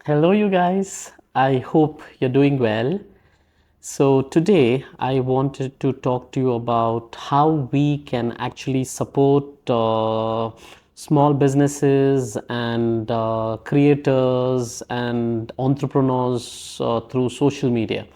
Hello, you guys. I hope you're doing well. So, today I wanted to talk to you about how we can actually support small businesses and creators and entrepreneurs through social media.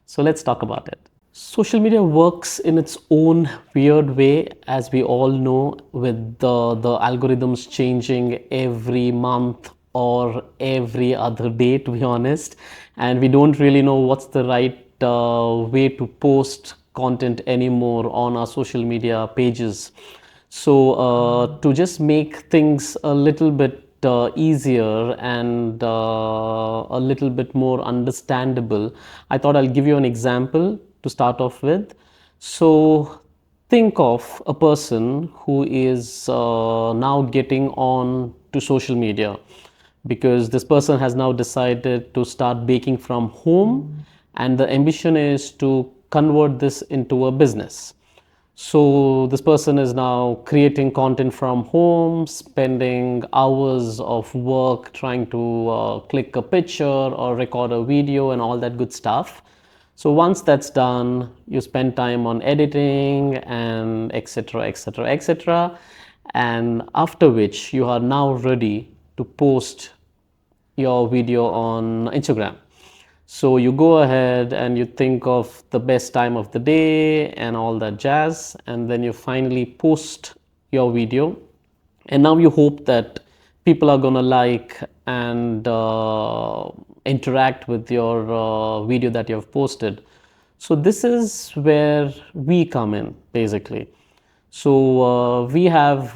So, let's talk about it. Social media works in its own weird way, as we all know, with the algorithms changing every month or every other day, to be honest. And we don't really know what's the right way to post content anymore on our social media pages. So, to just make things a little bit easier and a little bit more understandable, I thought I'll give you an example to start off with. So, think of a person who is now getting on to social media because this person has now decided to start baking from home, and the ambition is to convert this into a business. So this person is now creating content from home, spending hours of work trying to click a picture or record a video and all that good stuff. So once that's done, you spend time on editing and etc., etc., etc. And after which you are now ready to post your video on Instagram. So you go ahead and you think of the best time of the day and all that jazz, and then you finally post your video. And now you hope that people are going to like and interact with your video that you have posted. So this is where we come in, basically. So we have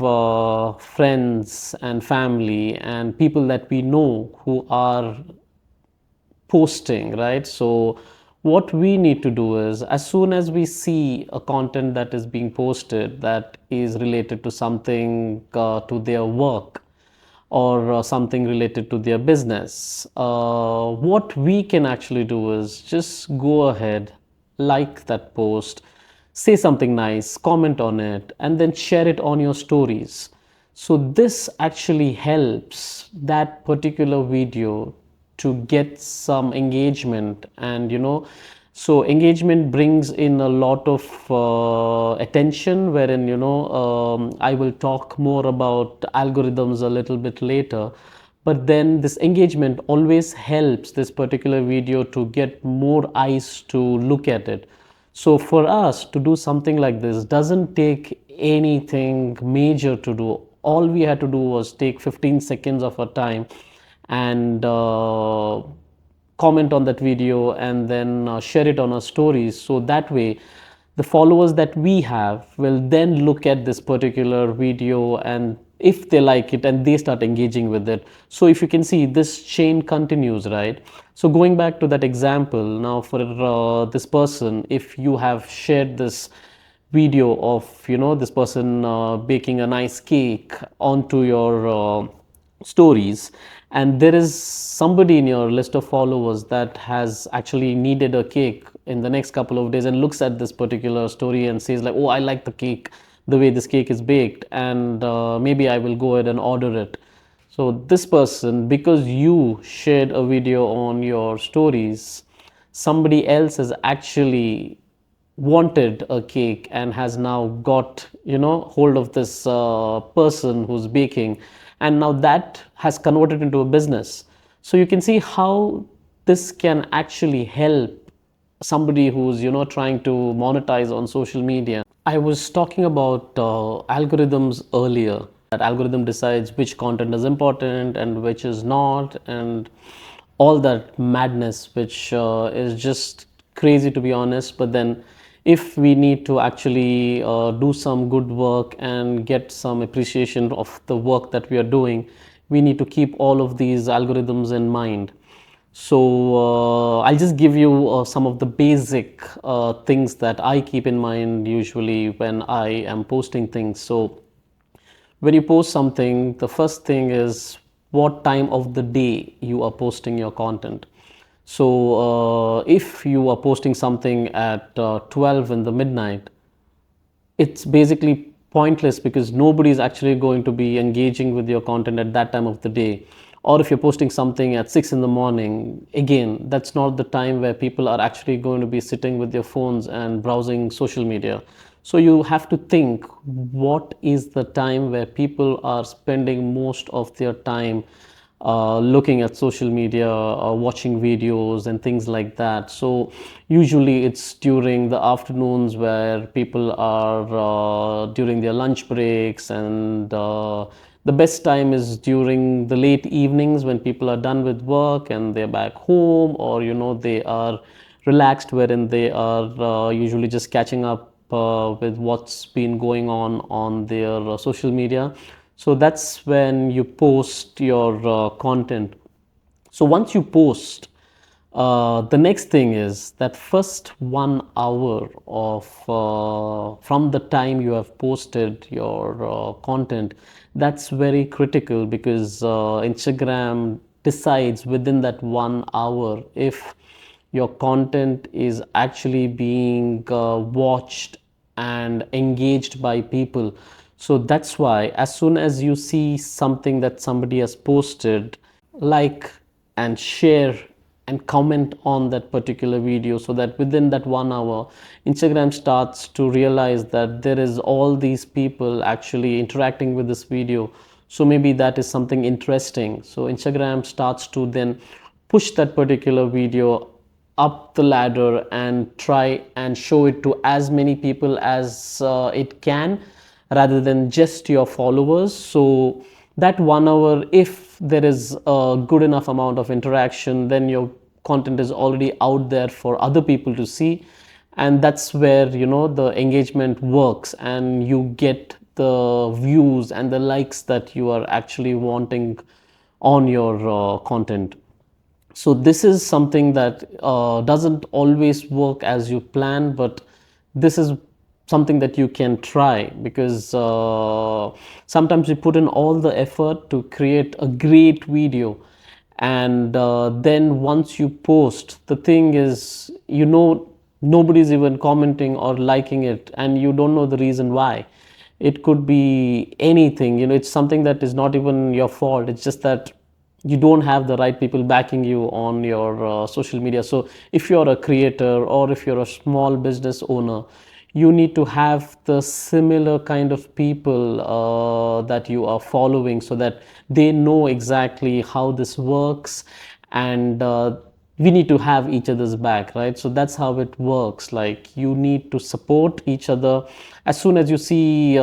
friends and family and people that we know who are posting, right? So what we need to do is, as soon as we see a content that is being posted that is related to something to their work or something related to their business, what we can actually do is just go ahead, like that post, say something nice, comment on it, and then share it on your stories. So this actually helps that particular video to get some engagement. And so engagement brings in a lot of attention, wherein I will talk more about algorithms a little bit later. But then this engagement always helps this particular video to get more eyes to look at it. So for us to do something like this doesn't take anything major to do. All we had to do was take 15 seconds of our time and comment on that video and then share it on our stories. So that way the followers that we have will then look at this particular video, and if they like it and they start engaging with it. So if you can see, this chain continues, right? So going back to that example, now for this person, if you have shared this video of this person baking a nice cake onto your stories, and there is somebody in your list of followers that has actually needed a cake in the next couple of days and looks at this particular story and says like, oh, I like the cake, the way this cake is baked, and maybe I will go ahead and order it. So this person, because you shared a video on your stories, somebody else has actually wanted a cake and has now got hold of this person who's baking, and now that has converted into a business. So you can see how this can actually help somebody who's trying to monetize on social media. I was talking about algorithms earlier, that algorithm decides which content is important and which is not, and all that madness, which is just crazy, to be honest. But then if we need to actually do some good work and get some appreciation of the work that we are doing, we need to keep all of these algorithms in mind. So I'll just give you some of the basic things that I keep in mind usually when I am posting things. So when you post something, the first thing is what time of the day you are posting your content. So if you are posting something at 12 in the midnight, it's basically pointless because nobody is actually going to be engaging with your content at that time of the day. or if you're posting something at 6 in the morning, again, that's not the time where people are actually going to be sitting with their phones and browsing social media. So you have to think, what is the time where people are spending most of their time looking at social media or watching videos and things like that. So usually it's during the afternoons where people are during their lunch breaks, and the best time is during the late evenings when people are done with work and they're back home, or they are relaxed, wherein they are usually just catching up with what's been going on their social media. So that's when you post your content. So once you post, the next thing is that first 1 hour of from the time you have posted your content, that's very critical, because Instagram decides within that 1 hour if your content is actually being watched and engaged by people. So that's why as soon as you see something that somebody has posted, like and share and comment on that particular video, so that within that 1 hour Instagram starts to realize that there is all these people actually interacting with this video. So maybe that is something interesting. So Instagram starts to then push that particular video up the ladder and try and show it to as many people as it can, rather than just your followers. So that 1 hour, if there is a good enough amount of interaction, then your content is already out there for other people to see, and that's where the engagement works and you get the views and the likes that you are actually wanting on your content. So this is something that doesn't always work as you plan, but this is something that you can try, because sometimes you put in all the effort to create a great video, and then once you post, the thing is, nobody's even commenting or liking it, and you don't know the reason why. It could be anything, it's something that is not even your fault. It's just that you don't have the right people backing you on your social media. So if you're a creator or if you're a small business owner, you need to have the similar kind of people that you are following, so that they know exactly how this works, and we need to have each other's back, right? So that's how it works. Like, you need to support each other. As soon as you see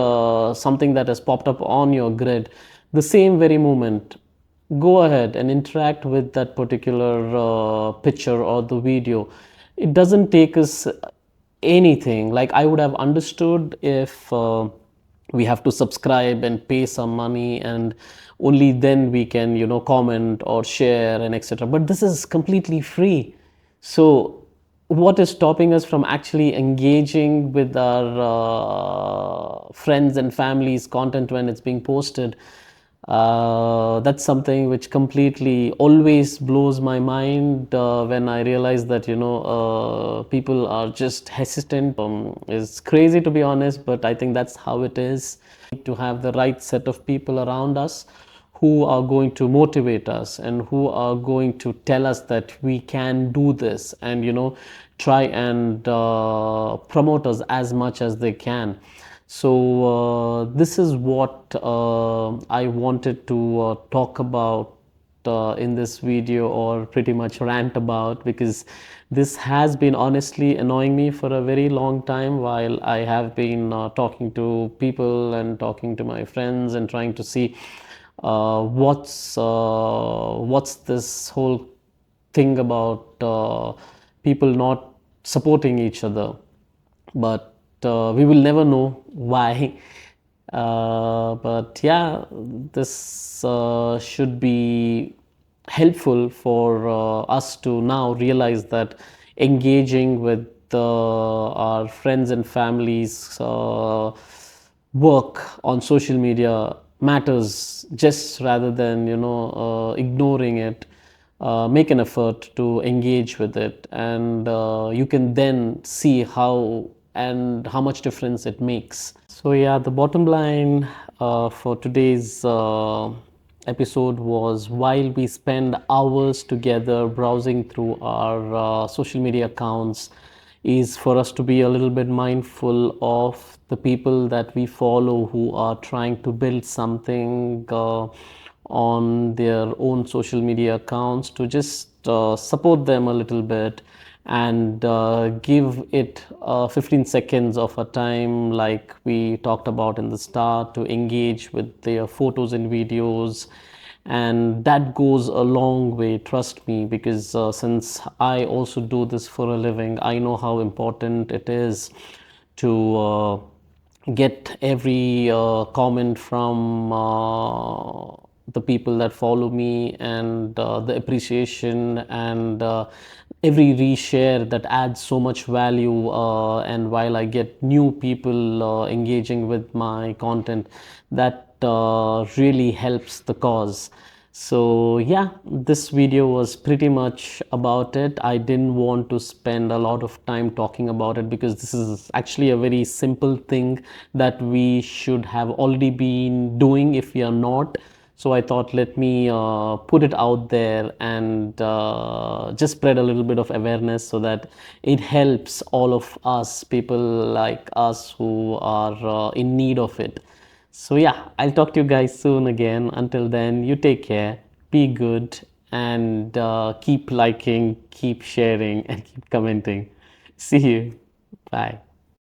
something that has popped up on your grid, the same very moment, go ahead and interact with that particular picture or the video. It doesn't take us anything. Like, I would have understood if we have to subscribe and pay some money, and only then we can comment or share and etc. But this is completely free. So what is stopping us from actually engaging with our friends and families content when it's being posted? That's something which completely always blows my mind when I realize that people are just hesitant. It's crazy, to be honest, but I think that's how it is. To have the right set of people around us who are going to motivate us and who are going to tell us that we can do this, and try and promote us as much as they can. So this is what I wanted to talk about in this video, or pretty much rant about, because this has been honestly annoying me for a very long time, while I have been talking to people and talking to my friends and trying to see what's this whole thing about people not supporting each other. But we will never know why. But yeah, this should be helpful for us to now realize that engaging with our friends and families work on social media matters, just rather than ignoring it. Make an effort to engage with it, and you can then see how much difference it makes. So yeah, the bottom line for today's episode was while we spend hours together browsing through our social media accounts, is for us to be a little bit mindful of the people that we follow who are trying to build something on their own social media accounts, to just support them a little bit and give it 15 seconds of a time, like we talked about in the start, to engage with their photos and videos. And that goes a long way, trust me, because since I also do this for a living, I know how important it is to get every comment from the people that follow me, and the appreciation, and every reshare that adds so much value. And while I get new people engaging with my content, that really helps the cause. So yeah, this video was pretty much about it. I didn't want to spend a lot of time talking about it because this is actually a very simple thing that we should have already been doing if we are not. So I thought, let me put it out there and just spread a little bit of awareness so that it helps all of us, people like us who are in need of it. So yeah, I'll talk to you guys soon again. Until then, you take care, be good, and keep liking, keep sharing, and keep commenting. See you. Bye.